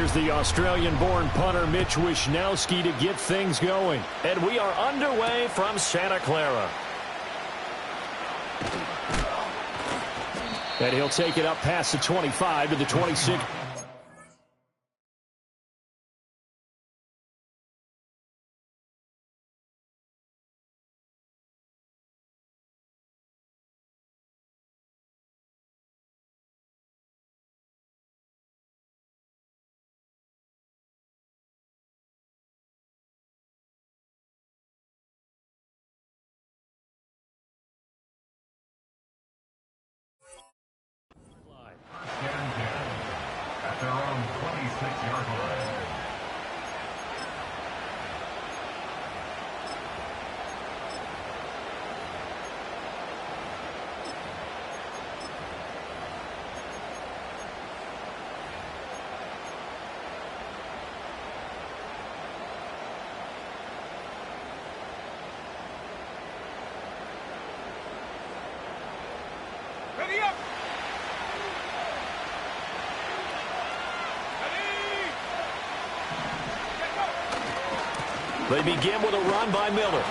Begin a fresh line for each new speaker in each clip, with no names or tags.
Here's the Australian-born punter Mitch Wishnowsky to get things going.
And we are underway from Santa Clara.
And he'll take it up past the 25 to the 26.
At their own 26-yard line.
Ready up!
They begin with a run by Miller.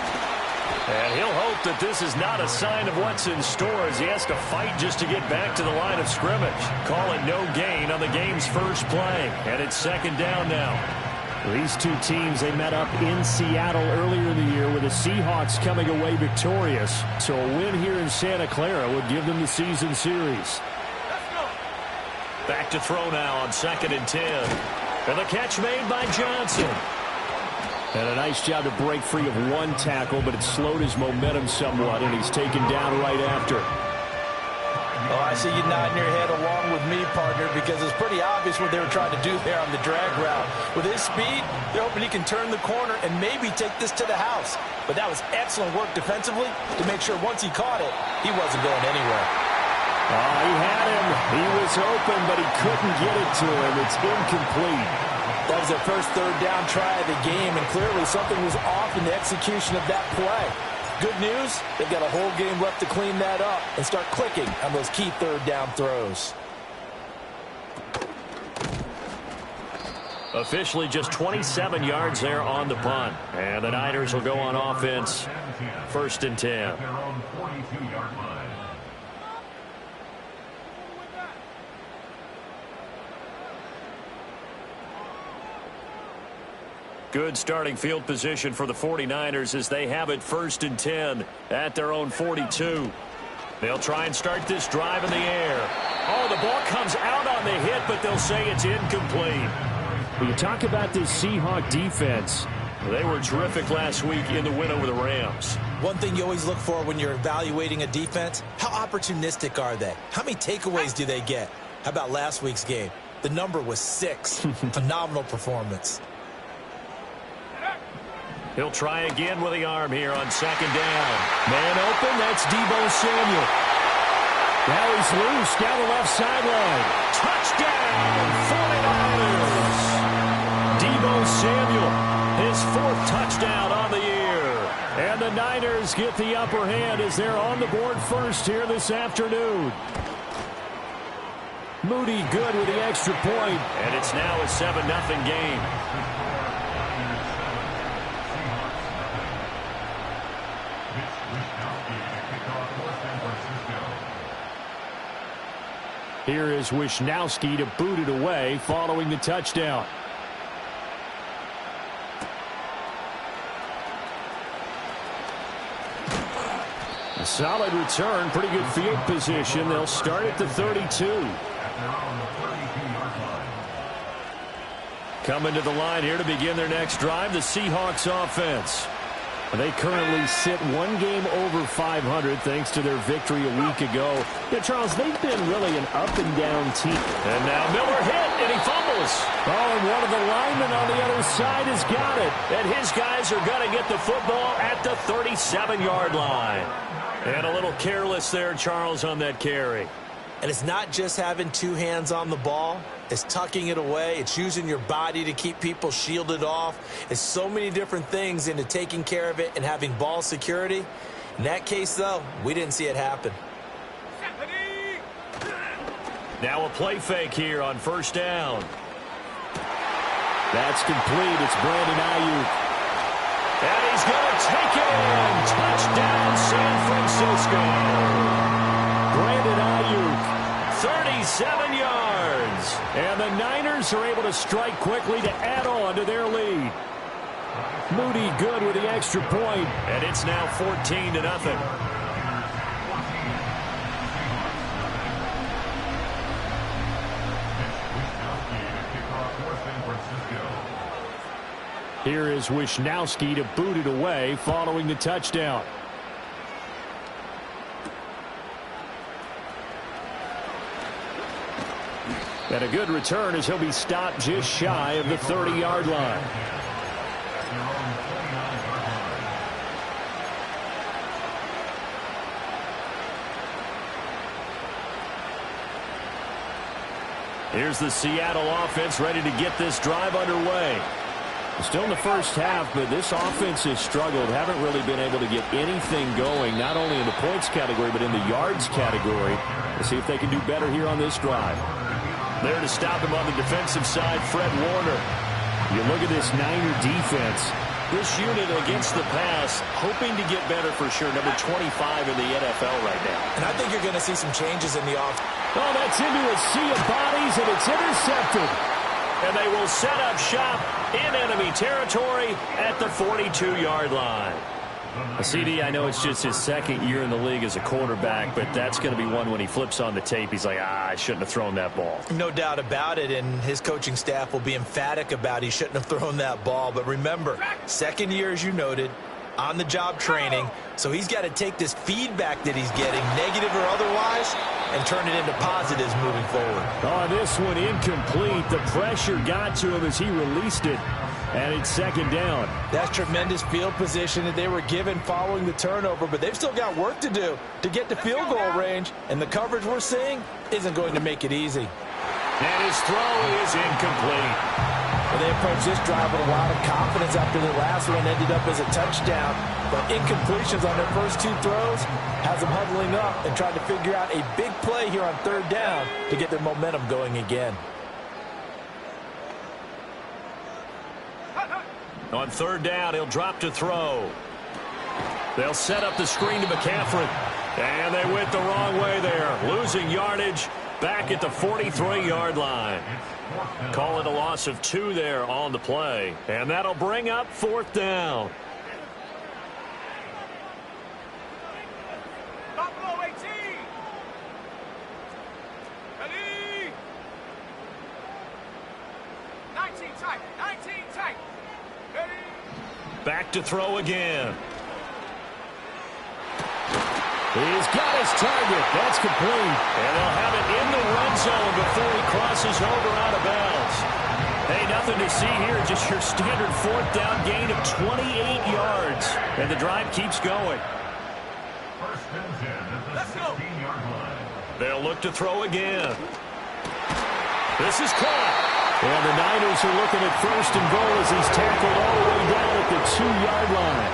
And he'll hope that this is not a sign of what's in store as he has to fight just to get back to the line of scrimmage. Call it no gain on the game's first play. And it's second down now.
These two teams, they met up in Seattle earlier in the year with the Seahawks coming away victorious. So a win here in Santa Clara would give them the season series.
Back to throw now on 2nd and 10. And the catch made by Johnson.
And a nice job to break free of one tackle, but it slowed his momentum somewhat, and he's taken down right after.
Oh, I see you nodding your head along with me, partner, because it's pretty obvious what they were trying to do there on the drag route. With his speed, they're hoping he can turn the corner and maybe take this to the house. But that was excellent work defensively to make sure once he caught it, he wasn't going anywhere.
Oh, he had him. He was open, but he couldn't get it to him. It's incomplete.
That was their first third down try of the game, and clearly something was off in the execution of that play. Good news, they've got a whole game left to clean that up and start clicking on those key third down throws.
Officially just 27 yards there on the punt. And the Niners will go on offense. 1st and 10.
At their own 42-yard line.
Good starting field position for the 49ers as they have it 1st and 10 at their own 42. They'll try and start this drive in the air. Oh, the ball comes out on the hit, but they'll say it's incomplete.
When you talk about this Seahawk defense,
they were terrific last week in the win over the Rams.
One thing you always look for when you're evaluating a defense, how opportunistic are they? How many takeaways do they get? How about last week's game? The number was 6. Phenomenal performance.
He'll try again with the arm here on 2nd down. Man open, that's Deebo Samuel.
Now he's loose down the left sideline.
Touchdown, 49ers. Deebo Samuel, his 4th touchdown on the year.
And the Niners get the upper hand as they're on the board first here this afternoon. Moody good with the extra point.
And it's now a 7-0 game.
Here is Wishnowsky to boot it away following the touchdown. A solid return, pretty good field position. They'll start at the 32. Coming to the line here to begin their next drive, the Seahawks offense. They currently sit one game over 500 thanks to their victory a week ago. Yeah, Charles, they've been really an up-and-down team.
And now Miller hit, and he fumbles.
Oh, and one of the linemen on the other side has got it.
And his guys are going to get the football at the 37-yard line. And a little careless there, Charles, on that carry.
And it's not just having two hands on the ball. It's tucking it away. It's using your body to keep people shielded off. It's so many different things into taking care of it and having ball security. In that case, though, we didn't see it happen.
Now a play fake here on 1st down.
That's complete. It's Brandon Ayuk.
And he's going to take it in. Touchdown, San Francisco.
Brandon Ayuk.
37 yards.
And the Niners are able to strike quickly to add on to their lead. Moody good with the extra point.
And it's now 14-0.
Here is Wishnowski to boot it away following the touchdown. And a good return as he'll be stopped just shy of the 30-yard line.
Here's the Seattle offense ready to get this drive underway.
Still in the first half, but this offense has struggled. Haven't really been able to get anything going, not only in the points category, but in the yards category. Let's see if they can do better here on this drive.
There to stop him on the defensive side, Fred Warner.
You look at this Niner defense.
This unit against the pass, hoping to get better for sure. Number 25 in the NFL right now.
And I think you're going to see some changes in the offense.
Oh, that's into a sea of bodies, and it's intercepted.
And they will set up shop in enemy territory at the 42-yard line.
CD, I know it's just his second year in the league as a quarterback, but that's going to be one when he flips on the tape. He's like, I shouldn't have thrown that ball.
No doubt about it, and his coaching staff will be emphatic about he shouldn't have thrown that ball. But remember, second year, as you noted, on-the-job training, so he's got to take this feedback that he's getting, negative or otherwise, and turn it into positives moving forward.
Oh, this one incomplete. The pressure got to him as he released it, and it's second down.
That's tremendous field position that they were given following the turnover, but they've still got work to do to get to field goal range, and the coverage we're seeing isn't going to make it easy.
And his throw is incomplete.
Well, they approached this drive with a lot of confidence after the last one ended up as a touchdown. But incompletions on their first two throws has them huddling up and trying to figure out a big play here on third down to get their momentum going again.
On third down, he'll drop to throw. They'll set up the screen to McCaffrey. And they went the wrong way there, losing yardage back at the 43-yard line. Call it a loss of 2 there on the play. And that'll bring up fourth down.
Buffalo 18. Ready. 19 tight. 19 tight. Ready.
Back to throw again.
He's got his target. That's complete.
And they'll have it in the red zone before he crosses over out of bounds. Hey, nothing to see here. Just your standard fourth down gain of 28 yards. And the drive keeps going.
First and 10 at the 16-yard line.
They'll look to throw again. This is caught.
And the Niners are looking at first and goal as he's tackled all the way down at the 2-yard line.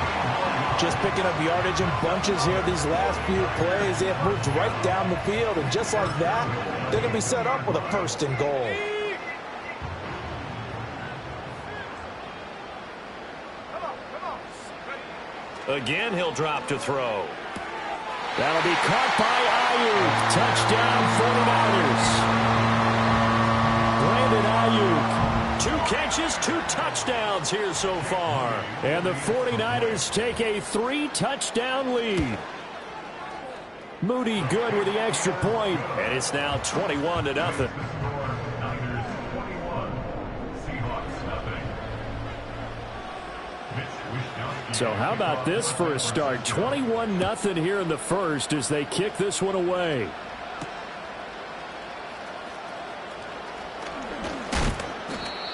Just picking up yardage in bunches here these last few plays. They have moved right down the field, and just like that, they're going to be set up with a first and goal.
Again, he'll drop to throw.
That'll be caught by Ayuk. Touchdown, 49ers. Brandon Ayuk.
2 catches, 2 touchdowns here so far.
And the 49ers take a 3-touchdown lead. Moody good with the extra point.
And it's now 21-0.
Niners 21, Seahawks nothing.
So how about this for a start? 21-0 here in the first as they kick this one away.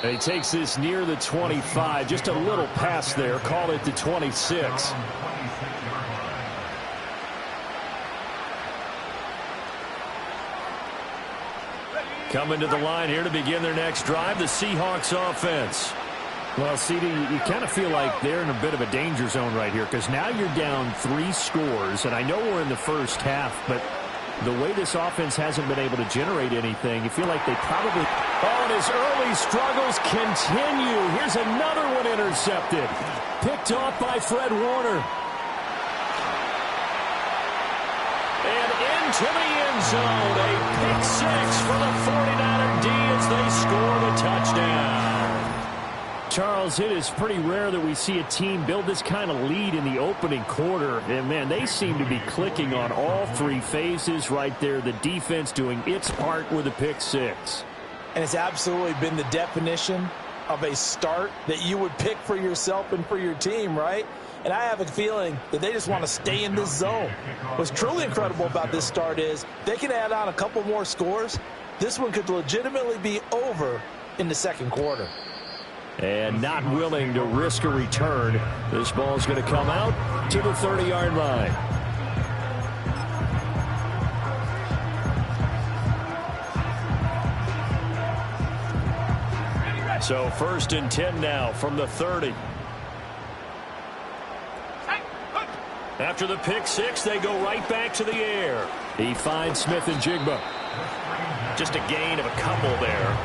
And he takes this near the 25. Just a little pass there. Call it the 26. Coming to the line here to begin their next drive, the Seahawks offense. Well, CD, you kind of feel like they're in a bit of a danger zone right here because now you're down 3 scores. And I know we're in the first half, but the way this offense hasn't been able to generate anything, you feel like they probably Oh, and his early struggles continue. Here's another one intercepted. Picked off by Fred Warner. And into the end zone. A pick six for the 49er D as they score the touchdown. Charles, it is pretty rare that we see a team build this kind of lead in the opening quarter. And, man, they seem to be clicking on all three phases right there. The defense doing its part with a pick six.
And it's absolutely been the definition of a start that you would pick for yourself and for your team, right? And I have a feeling that they just want to stay in this zone. What's truly incredible about this start is they can add on a couple more scores. This one could legitimately be over in the second quarter.
And not willing to risk a return. This ball's going to come out to the 30-yard line.
So 1st and 10 now from the 30. After the pick six, they go right back to the air.
He finds Smith and Jigba.
Just a gain of a couple there.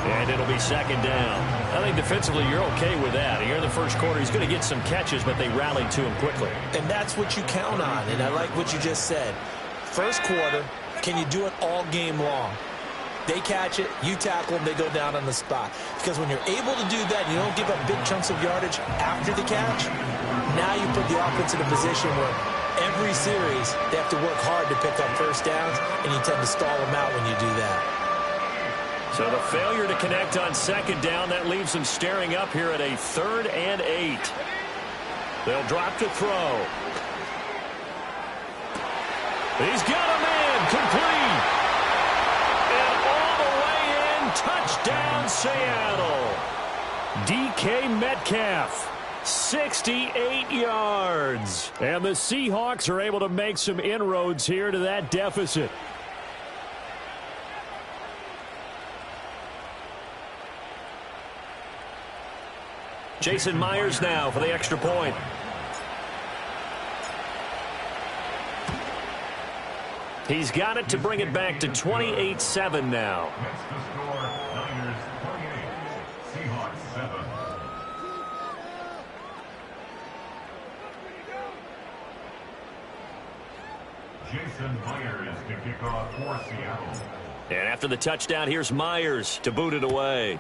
And it'll be second down. I think defensively you're okay with that. Here in the first quarter, he's going to get some catches, but they rallied to him quickly.
And that's what you count on, and I like what you just said. First quarter, can you do it all game long? They catch it, you tackle them, they go down on the spot. Because when you're able to do that, you don't give up big chunks of yardage after the catch, now you put the offense in a position where every series they have to work hard to pick up first downs, and you tend to stall them out when you do that.
So the failure to connect on second down, that leaves them staring up here at a 3rd and 8. They'll drop to throw. He's got a man complete. And all the way in, touchdown Seattle. DK Metcalf, 68 yards. And the Seahawks are able to make some inroads here to that deficit. Jason Myers now for the extra point. He's got it to bring it back to 28-7 now.
Next to score, Niners 28, Seahawks 7. Jason Myers to kick off for Seattle.
And after the touchdown, here's Myers to boot it away.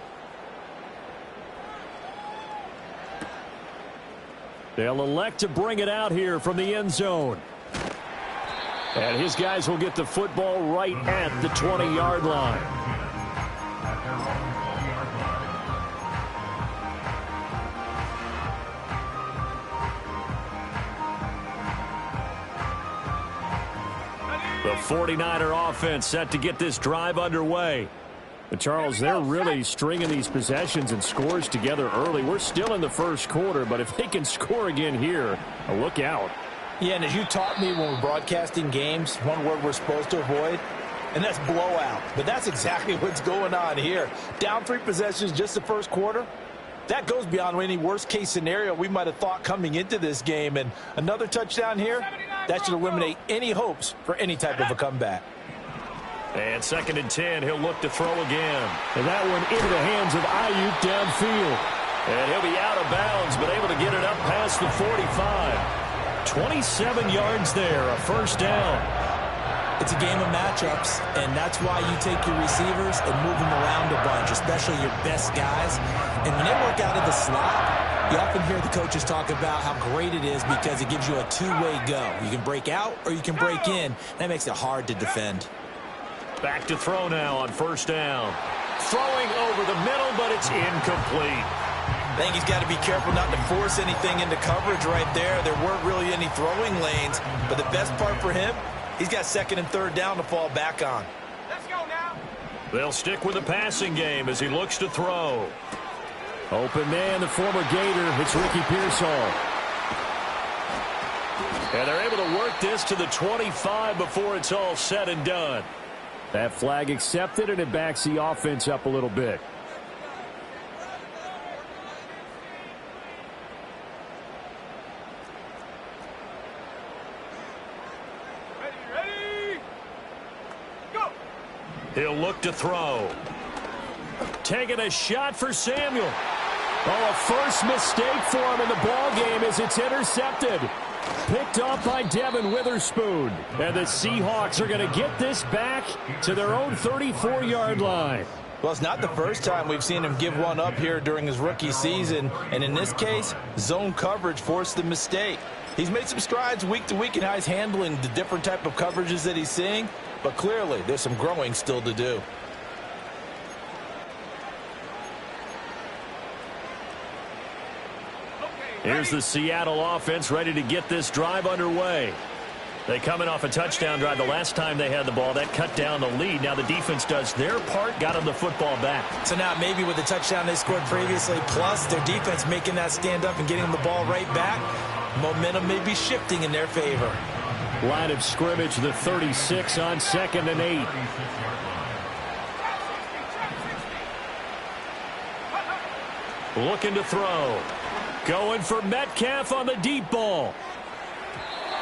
They'll elect to bring it out here from the end zone. And his guys will get the football right at the 20-yard line.
At their own 20-yard line.
The 49er offense set to get this drive underway.
But Charles, they're really stringing these possessions and scores together early. We're still in the first quarter, but if they can score again here, look out.
Yeah, and as you taught me when we're broadcasting games, one word we're supposed to avoid, and that's blowout. But that's exactly what's going on here. Down 3 possessions just the first quarter. That goes beyond any worst-case scenario we might have thought coming into this game. And another touchdown here, that should eliminate any hopes for any type of a comeback.
And 2nd and 10, he'll look to throw again.
And that one into the hands of Ayuk downfield.
And he'll be out of bounds, but able to get it up past the 45. 27 yards there, a first down.
It's a game of matchups, and that's why you take your receivers and move them around a bunch, especially your best guys. And when they work out of the slot, you often hear the coaches talk about how great it is because it gives you a two-way go. You can break out or you can break in. That makes it hard to defend.
Back to throw now on first down. Throwing over the middle, but it's incomplete.
I think he's got to be careful not to force anything into coverage right there. There weren't really any throwing lanes, but the best part for him, he's got 2nd and 3rd down to fall back on.
Let's go now.
They'll stick with the passing game as he looks to throw.
Open man, the former Gator. It's Ricky Pearsall.
And they're able to work this to the 25 before it's all said and done.
That flag accepted, and it backs the offense up a little bit.
Ready? Go.
He'll look to throw. taking a shot for Samuel.
Oh, a first mistake for him in the ball game as it's intercepted. Picked off by Devin Witherspoon. And the Seahawks are going to get this back to their own 34-yard line.
Well, it's not the first time we've seen him give one up here during his rookie season. And in this case, zone coverage forced the mistake. He's made some strides week to week in how he's handling the different type of coverages that he's seeing. But clearly, there's some growing still to do.
Here's the Seattle offense ready to get this drive underway. They come in off a touchdown drive the last time they had the ball. That cut down the lead. Now the defense does their part, got them the football back.
So now maybe with the touchdown they scored previously, plus their defense making that stand up and getting them the ball right back, momentum may be shifting in their favor.
Line of scrimmage, the 36 on 2nd and 8.
Looking to throw. Going for Metcalf on the deep ball.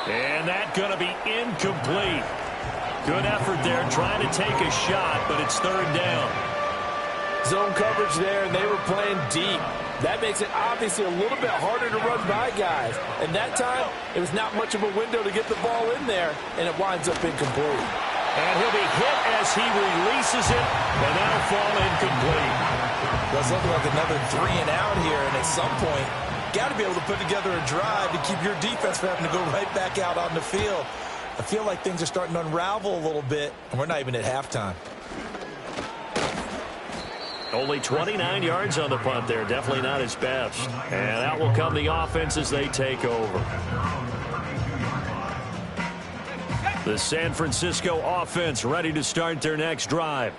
And that's going to be incomplete. Good effort there trying to take a shot, but it's 3rd down.
Zone coverage there, and they were playing deep. That makes it obviously a little bit harder to run by guys. And that time, it was not much of a window to get the ball in there, and it winds up incomplete.
And he'll be hit as he releases it, and that'll fall incomplete.
Well, it's looking like another 3 and out here, and at some point, got to be able to put together a drive to keep your defense from having to go right back out on the field. I feel like things are starting to unravel a little bit, and we're not even at halftime.
Only 29 yards on the punt there. Definitely not his best. And out will come the offense as they take over. The San Francisco offense ready to start their next drive.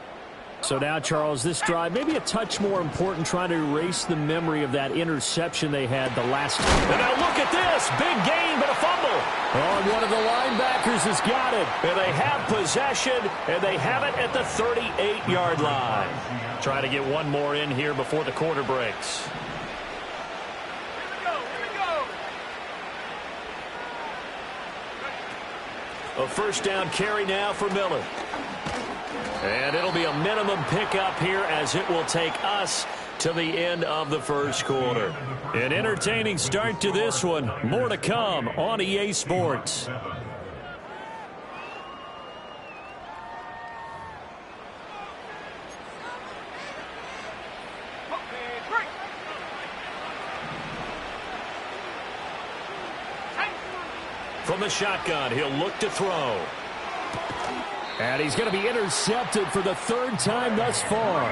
So now, Charles, this drive maybe a touch more important, trying to erase the memory of that interception they had the last time.
And now look at this. Big gain, but a fumble.
Oh, and one of the linebackers has got it.
And they have possession, and they have it at the 38-yard line. Try to get one more in here before the quarter breaks. A first down carry now for Miller. And it'll be a minimum pickup here as it will take us to the end of the first quarter. An entertaining start to this one. More to come on EA Sports. From the shotgun, he'll look to throw.
And he's going to be intercepted for the 3rd time thus far.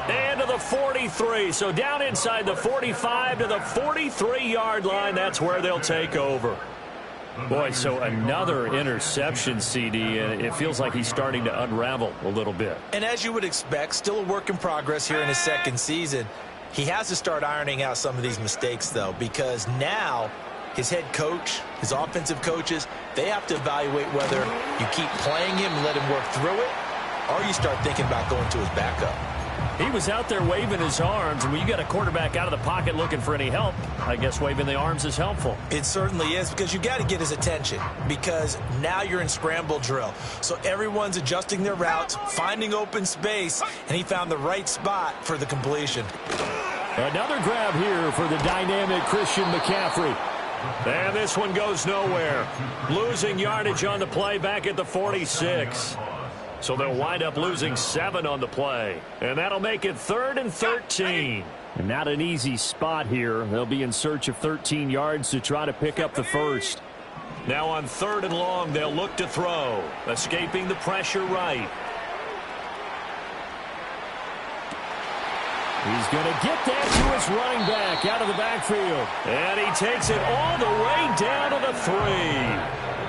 And to the 43. So down inside the 45 to the 43-yard line. That's where they'll take over. Boy, so another interception, CD, and it feels like he's starting to unravel a little bit.
And as you would expect, still a work in progress here in his 2nd season. He has to start ironing out some of these mistakes, though, because now his head coach, his offensive coaches, they have to evaluate whether you keep playing him and let him work through it, or you start thinking about going to his backup.
He was out there waving his arms, and when you got a quarterback out of the pocket looking for any help, I guess waving the arms is helpful.
It certainly is, because you got to get his attention, because now you're in scramble drill. So everyone's adjusting their routes, finding open space, and he found the right spot for the completion.
Another grab here for the dynamic Christian McCaffrey.
And this one goes nowhere. Losing yardage on the play back at the 46. So they'll wind up losing 7 on the play. And that'll make it 3rd and 13.
And not an easy spot here. They'll be in search of 13 yards to try to pick up the first.
Now on 3rd and long, they'll look to throw. Escaping the pressure right.
He's going to get that to his running back out of the backfield.
And he takes it all the way down to the 3.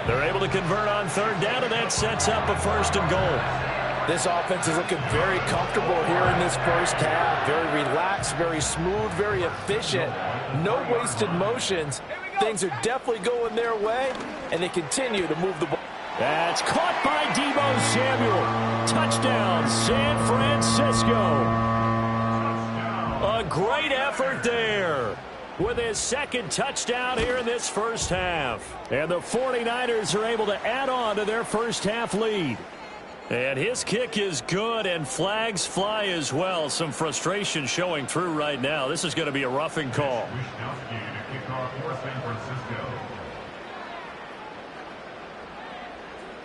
They're able to convert on 3rd down, and that sets up a 1st and goal.
This offense is looking very comfortable here in this first half. Very relaxed, very smooth, very efficient. No wasted motions. Things are definitely going their way, and they continue to move the ball.
That's caught by Deebo Samuel. Touchdown, San Francisco.
A great effort there with his 2nd touchdown here in this first half.
And the 49ers are able to add on to their first half lead.
And his kick is good, and flags fly as well. Some frustration showing through right now. This is going to be a roughing call.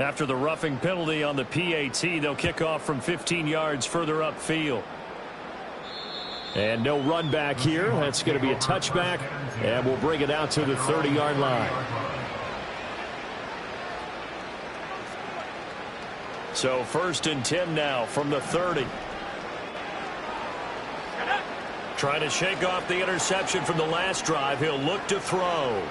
After the roughing penalty on the PAT, they'll kick off from 15 yards further upfield. And no run back here. That's going to be a touchback, and we'll bring it out to the 30-yard line. So 1st and 10 now from the 30. Trying to shake off the interception from the last drive. He'll look to throw.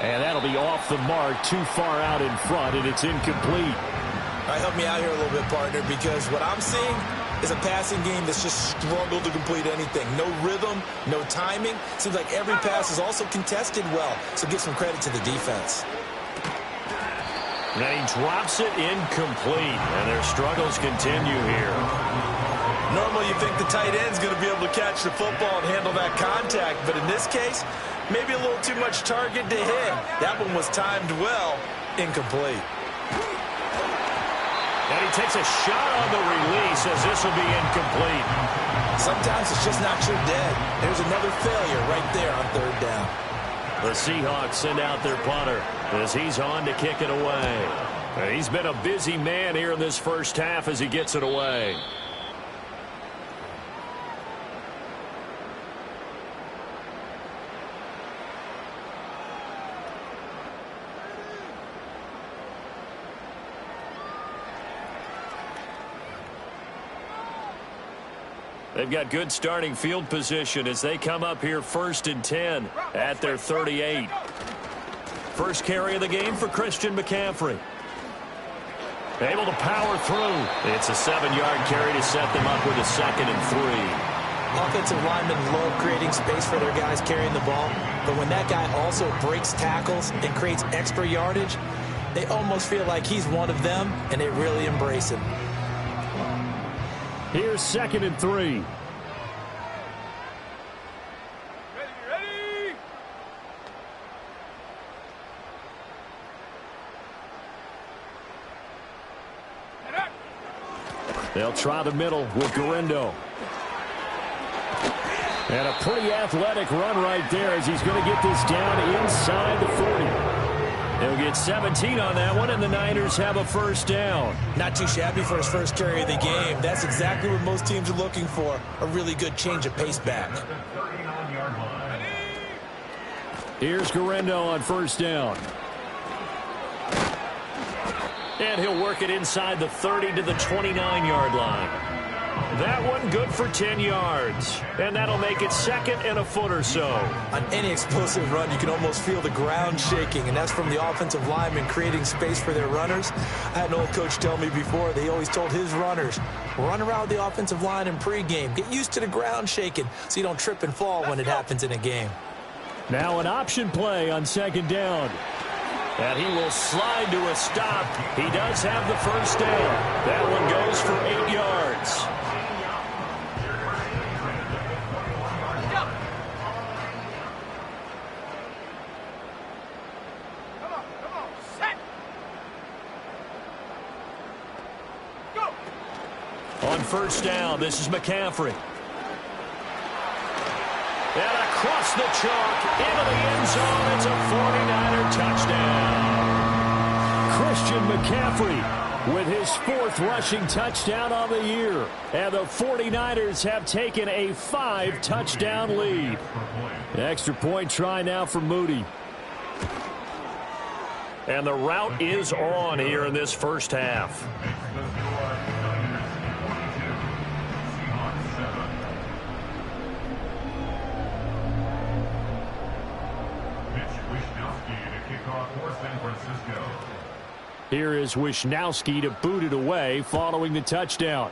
And that'll be off the mark, too far out in front, and it's incomplete.
All right, help me out here a little bit, partner, because what I'm seeing is a passing game that's just struggled to complete anything. No rhythm, no timing. Seems like every pass is also contested well, so give some credit to the defense.
And he drops it incomplete, and their struggles continue here.
Normally you think the tight end's going to be able to catch the football and handle that contact, but in this case, maybe a little too much target to hit. That one was timed well, incomplete.
And he takes a shot on the release as this will be incomplete.
Sometimes it's just not your day. There's another failure right there on 3rd down.
The Seahawks send out their punter as he's on to kick it away. And he's been a busy man here in this first half as he gets it away. They've got good starting field position as they come up here 1st and 10 at their 38. First carry of the game for Christian McCaffrey. Able to power through. It's a 7-yard carry to set them up with a 2nd and 3.
Offensive linemen love creating space for their guys carrying the ball, but when that guy also breaks tackles and creates extra yardage, they almost feel like he's one of them, and they really embrace him.
Here's 2nd and 3.
Ready.
They'll try the middle with Garindo. And a pretty athletic run right there as he's going to get this down inside the 40. He'll get 17 on that one, and the Niners have a 1st down.
Not too shabby for his first carry of the game. That's exactly what most teams are looking for, a really good change of pace back.
Here's Garindo on 1st down.
And he'll work it inside the 30 to the 29-yard line. That one good for 10 yards. And that'll make it 2nd and a foot or so.
On any explosive run, you can almost feel the ground shaking, and that's from the offensive linemen creating space for their runners. I had an old coach tell me before, they always told his runners, run around the offensive line in pregame. Get used to the ground shaking so you don't trip and fall when it happens in a game.
Now an option play on 2nd down.
And he will slide to a stop. He does have the 1st down. That one goes for 8 yards. On 1st down, this is McCaffrey. And across the chalk, into the end zone, it's a 49er touchdown.
Christian McCaffrey with his 4th rushing touchdown on the year. And the 49ers have taken a 5-touchdown lead. An extra point try now for Moody.
And the route is on here in this first half.
Here is Wisnowski to boot it away following the touchdown.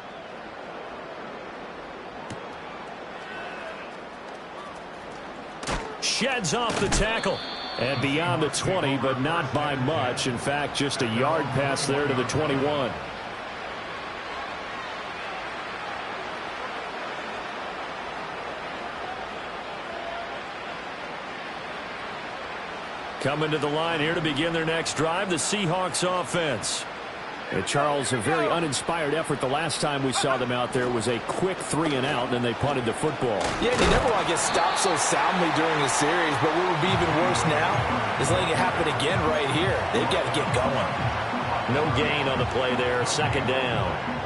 Sheds off the tackle.
And beyond the 20, but not by much. In fact, just a yard pass there to the 21.
Coming to the line here to begin their next drive, the Seahawks offense.
Charles, a very uninspired effort the last time we saw them out there was a quick 3-and-out, and then they punted the football.
Yeah, they never want to get stopped so soundly during the series, but what would be even worse now is letting it happen again right here. They've got to get going.
No gain on the play there, second down.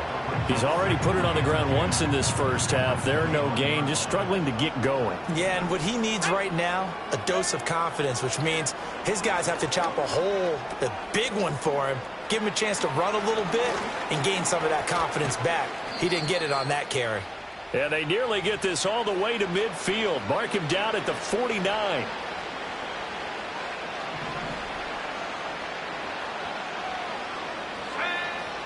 He's already put it on the ground once in this first half. There, no gain, just struggling to get going.
Yeah, and what he needs right now, a dose of confidence, which means his guys have to chop a hole, a big one for him, give him a chance to run a little bit and gain some of that confidence back. He didn't get it on that carry.
And they nearly get this all the way to midfield. Mark him down at the 49.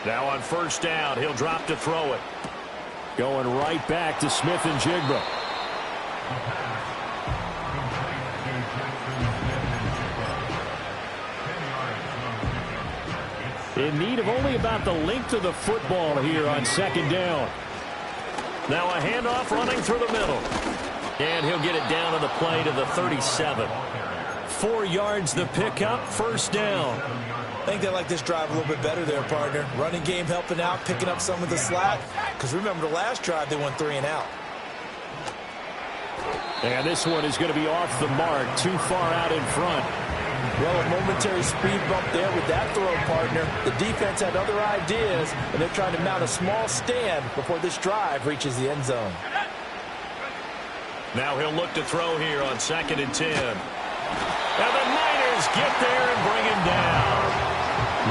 Now on first down, he'll drop to throw it.
Going right back to Smith and Jigba. In need of only about the length of the football here on second down.
Now a handoff running through the middle. And he'll get it down on the play to the 37. 4 yards the pickup, first down.
I think they like this drive a little bit better there, partner. Running game helping out, picking up some of the slack. Because remember, the last drive, they went 3-and-out.
And this one is going to be off the mark, too far out in front.
Well, a momentary speed bump there with that throw, partner. The defense had other ideas, and they're trying to mount a small stand before this drive reaches the end zone.
Now he'll look to throw here on 2nd and 10. And the Niners get there and bring him down.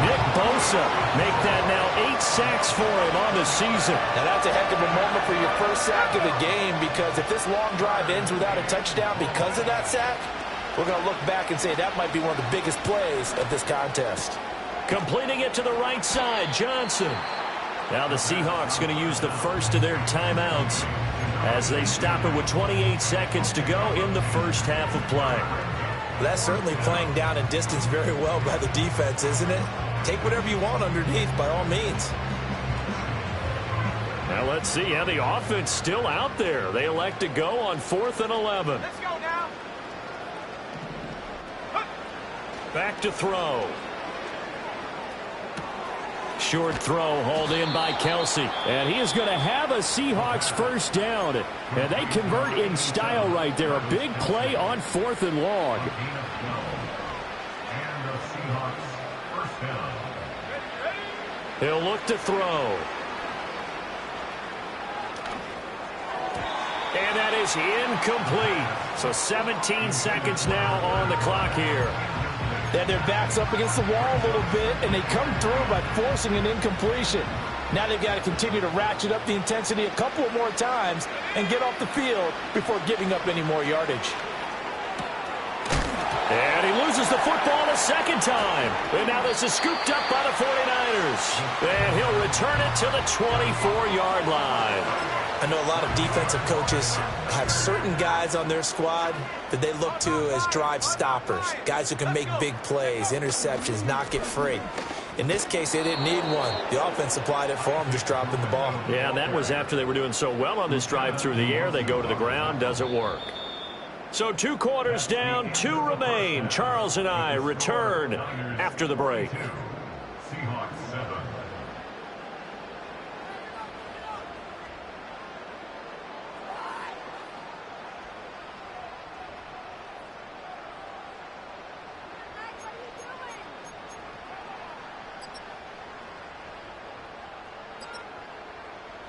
Nick Bosa make that now 8 sacks for him on the season.
Now that's a heck of a moment for your first sack of the game, because if this long drive ends without a touchdown because of that sack, we're going to look back and say that might be one of the biggest plays of this contest.
Completing it to the right side, Johnson. Now the Seahawks going to use the first of their timeouts as they stop it with 28 seconds to go in the first half of play.
That's certainly playing down and distance very well by the defense, isn't it? Take whatever you want underneath, by all means.
Now let's see how the offense still out there. They elect to go on 4th and 11.
Let's go now.
Back to throw. Short throw hauled in by Kelsey.
And he is going to have a Seahawks first down. And they convert in style right there. A big play on 4th and long.
He'll look to throw. And that is incomplete. So 17 seconds now on the clock here.
They had their backs up against the wall a little bit, and they come through by forcing an incompletion. Now they've got to continue to ratchet up the intensity a couple of more times and get off the field before giving up any more yardage.
And he loses the football a second time. And now this is scooped up by the 49ers. And he'll return it to the 24-yard line.
I know a lot of defensive coaches have certain guys on their squad that they look to as drive stoppers, guys who can make big plays, interceptions, knock it free. In this case, they didn't need one. The offense supplied it for them, just dropping the ball.
Yeah, that was after they were doing so well on this drive through the air. They go to the ground, doesn't work. So 2 quarters down, 2 remain. Charles and I return after the break.
Seahawks 7.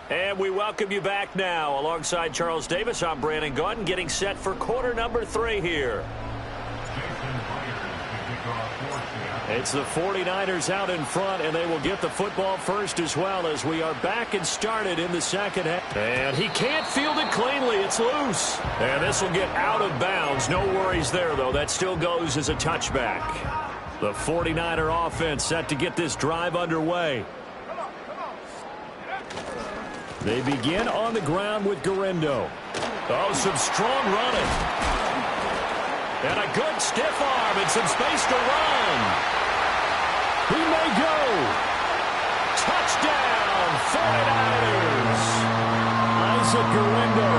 And we welcome you back now. Alongside Charles Davis, I'm Brandon Gaudin, getting set for quarter number 3 here. It's the 49ers out in front, and they will get the football first as well as we are back and started in the second half. And he can't field it cleanly. It's loose. And this will get out of bounds. No worries there, though. That still goes as a touchback. The 49er offense set to get this drive underway.
They begin on the ground with Garendo.
Oh, some strong running. And a good stiff arm and some space to run.
He may go.
Touchdown, 49ers.
Isaac Garendo,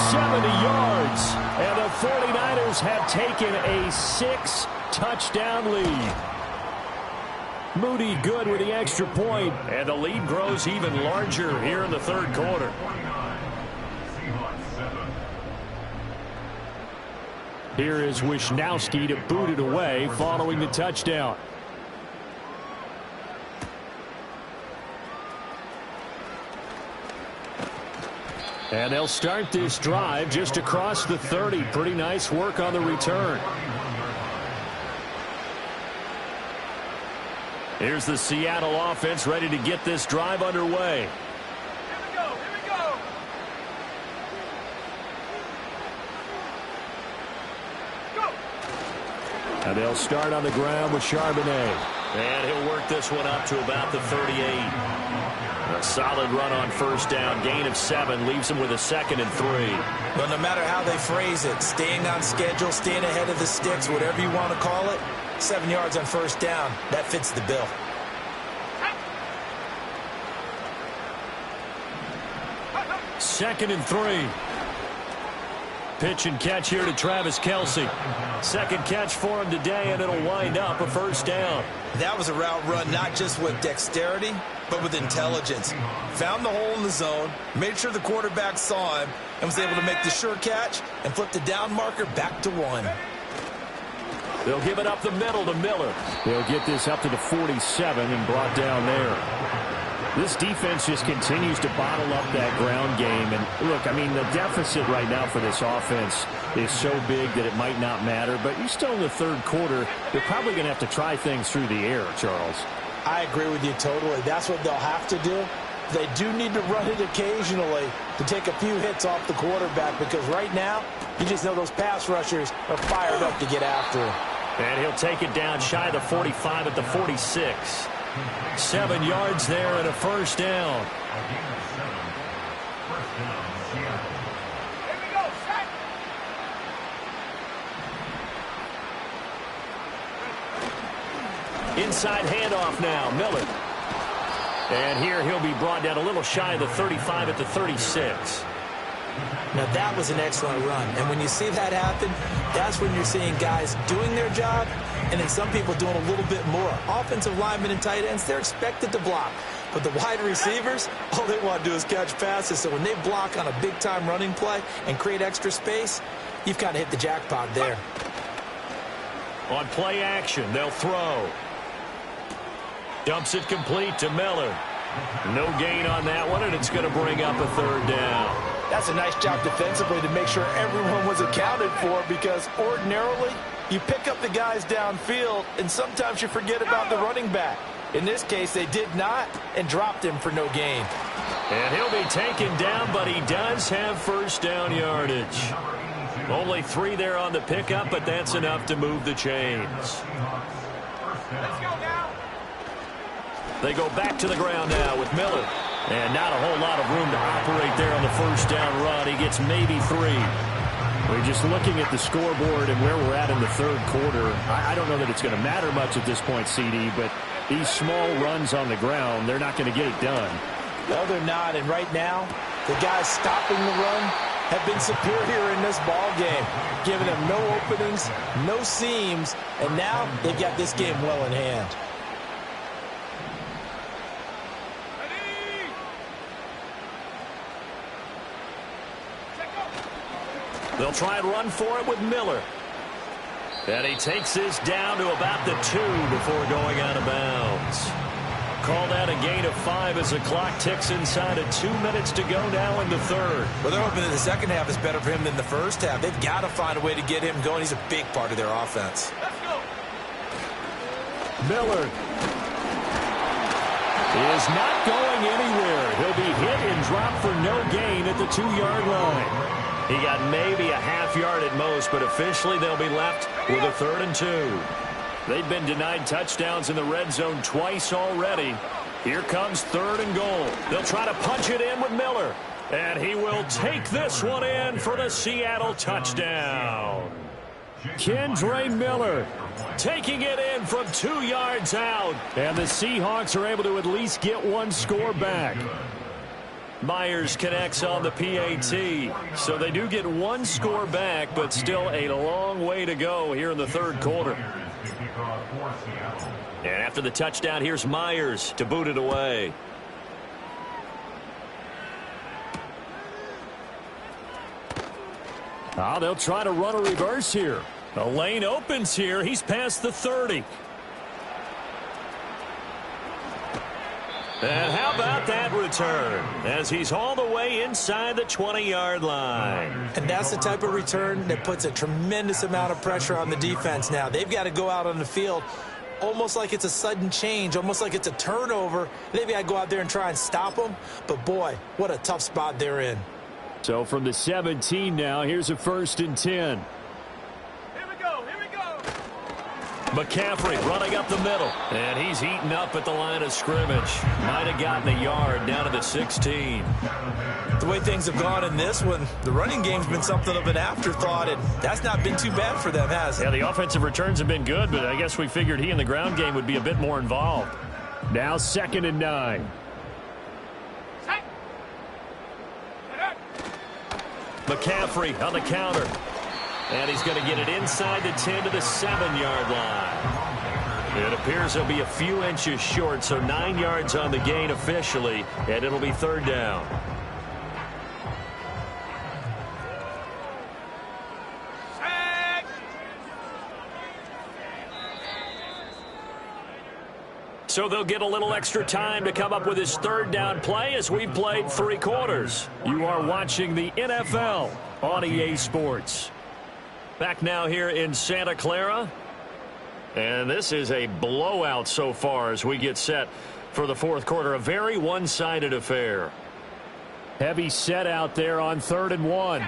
70 yards. And the 49ers have taken a 6 touchdown lead. Moody good with the extra point.
And the lead grows even larger here in the third quarter.
Here is Wisnowski to boot it away following the touchdown. And they'll start this drive just across the 30. Pretty nice work on the return.
Here's the Seattle offense ready to get this drive underway.
Here we go, here we go. Go.
And they'll start on the ground with Charbonnet.
And he'll work this one up to about the 38. A solid run on first down. Gain of 7 leaves him with a 2nd and 3.
Well, no matter how they phrase it, staying on schedule, staying ahead of the sticks, whatever you want to call it, 7 yards on first down, that fits the bill.
Second and 3. Pitch and catch here to Travis Kelce. Second catch for him today, and it'll wind up a first down.
That was a route run not just with dexterity, but with intelligence. Found the hole in the zone, made sure the quarterback saw him, and was able to make the sure catch and flip the down marker back to 1.
They'll give it up the middle to Miller.
They'll get this up to the 47 and brought down there. This defense just continues to bottle up that ground game. And look, I mean, the deficit right now for this offense is so big that it might not matter. But you're still in the third quarter. They're probably going to have to try things through the air, Charles.
I agree with you totally. That's what they'll have to do. They do need to run it occasionally to take a few hits off the quarterback, because right now, you just know those pass rushers are fired up to get after him.
And he'll take it down shy of the 45 at the 46. 7 yards there and a first down.
Here we go, set.
Inside handoff now, Miller. And here he'll be brought down a little shy of the 35 at the 36.
Now, that was an excellent run. And when you see that happen, that's when you're seeing guys doing their job and then some people doing a little bit more. Offensive linemen and tight ends, they're expected to block. But the wide receivers, all they want to do is catch passes. So when they block on a big-time running play and create extra space, you've kind of hit the jackpot there.
On play action, they'll throw. Dumps it complete to Miller. No gain on that one, and it's going to bring up a third down.
That's a nice job defensively to make sure everyone was accounted for, because ordinarily you pick up the guys downfield and sometimes you forget about the running back. In this case, they did not and dropped him for no gain.
And he'll be taken down, but he does have first down yardage. Only 3 there on the pickup, but that's enough to move the chains.
Let's go now.
They go back to the ground now with Miller. And not a whole lot of room to operate there on the first down run. He gets maybe 3.
We're just looking at the scoreboard and where we're at in the third quarter. I don't know that it's going to matter much at this point, CD, but these small runs on the ground, they're not going to get it done.
No, they're not. And right now, the guys stopping the run have been superior in this ball game, giving them no openings, no seams, and now they've got this game well in hand.
They'll try and run for it with Miller. And he takes this down to about the 2 before going out of bounds. Called out a gain of 5 as the clock ticks inside of 2 minutes to go now in the third.
Well, they're hoping that the second half is better for him than the first half. They've got to find a way to get him going. He's a big part of their offense.
Let's go.
Miller is not going anywhere. He'll be hit and dropped for no gain at the 2-yard line.
He got maybe a half yard at most, but officially they'll be left with a 3rd and 2. They've been denied touchdowns in the red zone twice already. Here comes 3rd and goal. They'll try to punch it in with Miller. And he will take this one in for the Seattle touchdown.
Kendre Miller
Taking it in from 2 yards out.
And the Seahawks are able to at least get 1 score back.
Myers connects on the PAT. So they do get 1 score back, but still a long way to go here in the third quarter.
to kick off for Seattle.
And after the touchdown, here's Myers to boot it away.
Oh, they'll try to run a reverse here.
The lane opens here. He's past the 30. And how about that return as he's all the way inside the 20-yard line.
And that's the type of return that puts a tremendous amount of pressure on the defense now. They've got to go out on the field almost like it's a sudden change, almost like it's a turnover. They've got to go out there and try and stop them. But, boy, what a tough spot they're in.
So from the 17 now, here's a 1st and 10.
Here we go.
McCaffrey running up the middle. And he's eaten up at the line of scrimmage. Might have gotten a yard down to the 16.
The way things have gone in this one, the running game's been something of an afterthought, and that's not been too bad for them, has it?
Yeah, the offensive returns have been good, but I guess we figured he in the ground game would be a bit more involved.
Now 2nd and 9.
McCaffrey on the counter. And he's going to get it inside the 10 to the 7-yard line. It appears he'll be a few inches short, so 9 yards on the gain officially, and it'll be 3rd down. So they'll get a little extra time to come up with his 3rd down play as we've played 3 quarters.
You are watching the NFL on EA Sports.
Back now here in Santa Clara. And this is a blowout so far as we get set for the 4th quarter. A very one-sided affair.
Heavy set out there on 3rd and 1.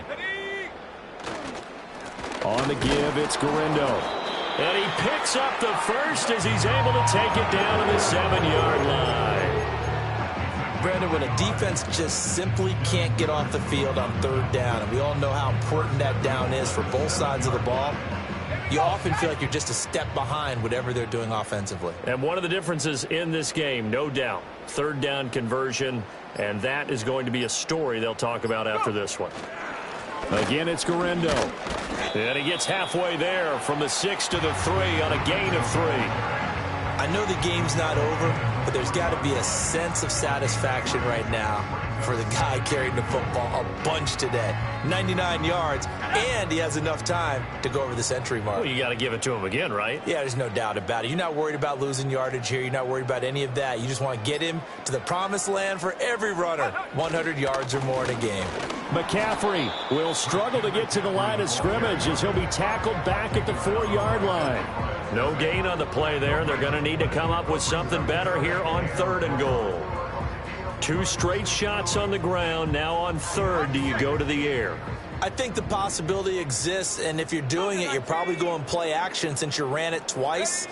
On the give, it's Garindo.
And he picks up the first as he's able to take it down to the 7-yard line.
Brandon, when a defense just simply can't get off the field on 3rd down, and we all know how important that down is for both sides of the ball, you often feel like you're just a step behind whatever they're doing offensively.
And one of the differences in this game, no doubt, 3rd down conversion, and that is going to be a story they'll talk about after this one.
Again, it's Garindo.
And he gets halfway there from the 6 to the 3 on a gain of 3.
I know the game's not over, but there's got to be a sense of satisfaction right now for the guy carrying the football a bunch today. 99 yards, and he has enough time to go over the century mark.
Well, you got to give it to him again, right?
Yeah, there's no doubt about it. You're not worried about losing yardage here. You're not worried about any of that. You just want to get him to the promised land for every runner. 100 yards or more in a game.
McCaffrey will struggle to get to the line of scrimmage as he'll be tackled back at the 4-yard line.
No gain on the play there. They're going to need to come up with something better here on 3rd and goal. 2 straight shots on the ground. Now on 3rd, do you go to the air?
I think the possibility exists, and if you're doing it, you're probably going play action since you ran it twice.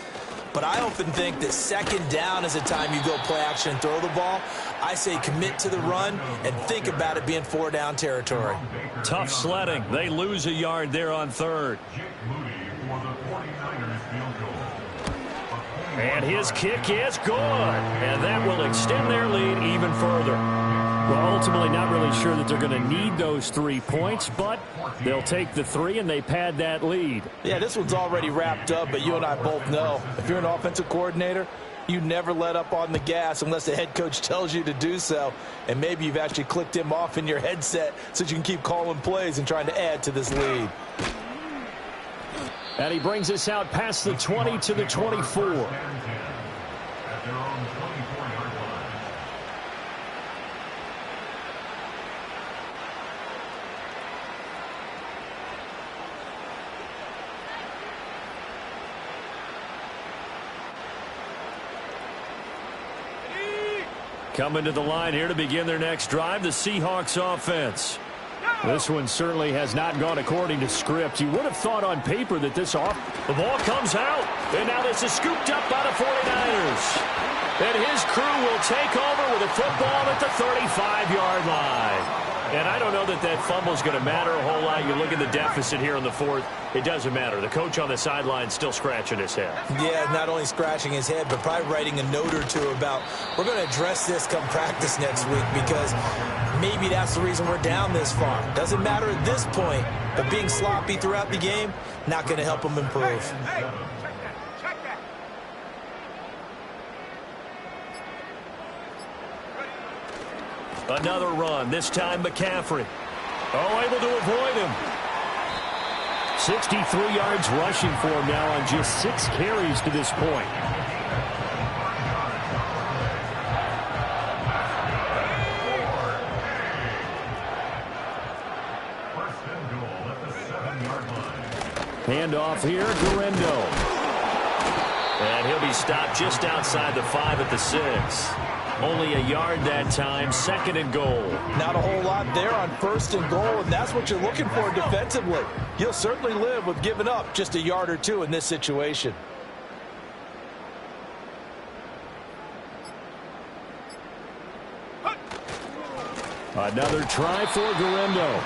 But I often think that 2nd down is the time you go play action and throw the ball. I say commit to the run and think about it being 4-down territory.
Tough sledding. They lose a yard there on 3rd. And his kick is good. And that will extend their lead even further.
Well, ultimately not really sure that they're going to need those 3 points, but they'll take the 3 and they pad that lead.
Yeah, this one's already wrapped up, but you and I both know if you're an offensive coordinator, you never let up on the gas unless the head coach tells you to do so. And maybe you've actually clicked him off in your headset so you can keep calling plays and trying to add to this lead.
And he brings us out past the 20 to the 24.
Coming to the line here to begin their next drive, the Seahawks offense.
This one certainly has not gone according to script. You would have thought on paper that this
The ball comes out, and now this is scooped up by the 49ers. And his crew will take over with a football at the 35-yard line. And I don't know that that fumble is going to matter a whole lot. You look at the deficit here in the 4th. It doesn't matter. The coach on the sideline still scratching his head.
Yeah, not only scratching his head, but probably writing a note or two about we're going to address this come practice next week because maybe that's the reason we're down this far. Doesn't matter at this point, but being sloppy throughout the game, not going to help them improve.
Another run, this time McCaffrey. Oh, able to avoid him.
63 yards rushing for him now on just 6 carries to this point. Handoff here, Guerrero.
And he'll be stopped just outside the 5 at the 6. Only a yard that time, 2nd and goal.
Not a whole lot there on 1st and goal, and that's what you're looking for defensively. You'll certainly live with giving up just a yard or 2 in this situation.
Another try for Guerrero.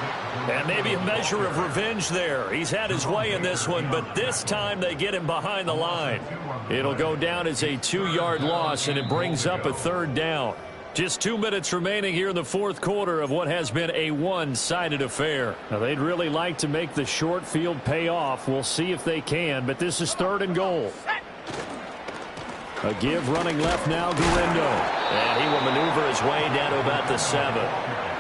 And maybe a measure of revenge there. He's had his way in this one, but this time they get him behind the line. It'll go down as a 2-yard loss, and it brings up a 3rd down. Just 2 minutes remaining here in the 4th quarter of what has been a one-sided affair.
Now, they'd really like to make the short field pay off. We'll see if they can, but this is 3rd and goal. A give running left now, Guerrero.
And he will maneuver his way down to about the 7.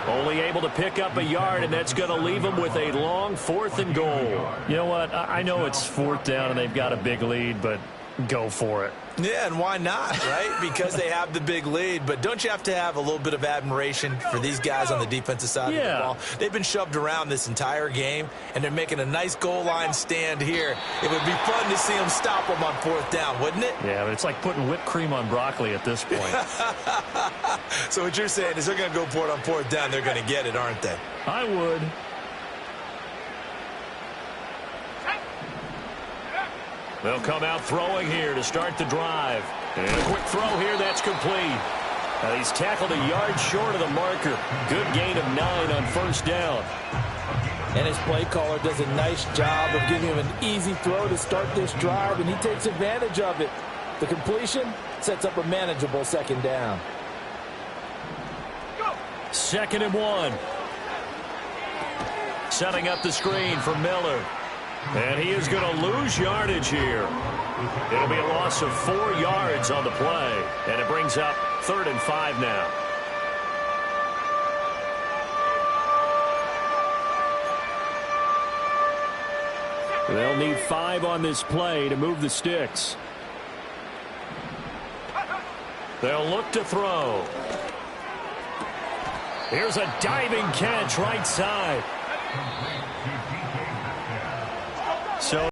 Only able to pick up a yard, and that's going to leave him with a long 4th and goal.
You know what? I know it's 4th down and they've got a big lead, but go for it.
Yeah, and why not, right? Because they have the big lead. But don't you have to have a little bit of admiration for these guys on the defensive side of the ball? They've been shoved around this entire game, and they're making a nice goal line stand here. It would be fun to see them stop them on 4th down, wouldn't it?
Yeah, but it's like putting whipped cream on broccoli at this point.
So what you're saying is they're going to go for it on 4th down. They're going to get it, aren't they?
I would.
They'll come out throwing here to start the drive. And a quick throw here, that's complete. Now he's tackled a yard short of the marker. Good gain of 9 on 1st down.
And his play caller does a nice job of giving him an easy throw to start this drive, and he takes advantage of it. The completion sets up a manageable 2nd down.
2nd and 1. Setting up the screen for Miller. And he is going to lose yardage here. It'll be a loss of 4 yards on the play. And it brings up 3rd and 5 now.
They'll need 5 on this play to move the sticks.
They'll look to throw. Here's a diving catch right side.